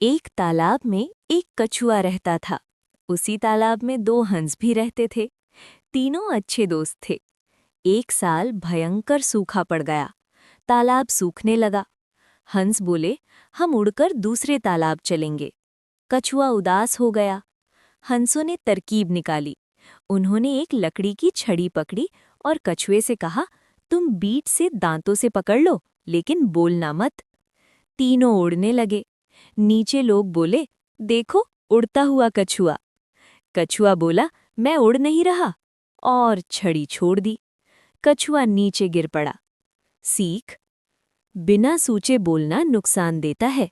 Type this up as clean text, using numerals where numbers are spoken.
एक तालाब में एक कछुआ रहता था। उसी तालाब में दो हंस भी रहते थे। तीनों अच्छे दोस्त थे। एक साल भयंकर सूखा पड़ गया। तालाब सूखने लगा। हंस बोले, हम उड़कर दूसरे तालाब चलेंगे। कछुआ उदास हो गया। हंसों ने तरकीब निकाली। उन्होंने एक लकड़ी की छड़ी पकड़ी और कछुए से कहा, तुम बीट से दांतों से पकड़ लो, लेकिन बोलना मत। तीनों उड़ने लगे। नीचे लोग बोले, देखो उड़ता हुआ कछुआ। कछुआ बोला, मैं उड़ नहीं रहा, और छड़ी छोड़ दी। कछुआ नीचे गिर पड़ा। सीख: बिना सोचे बोलना नुकसान देता है।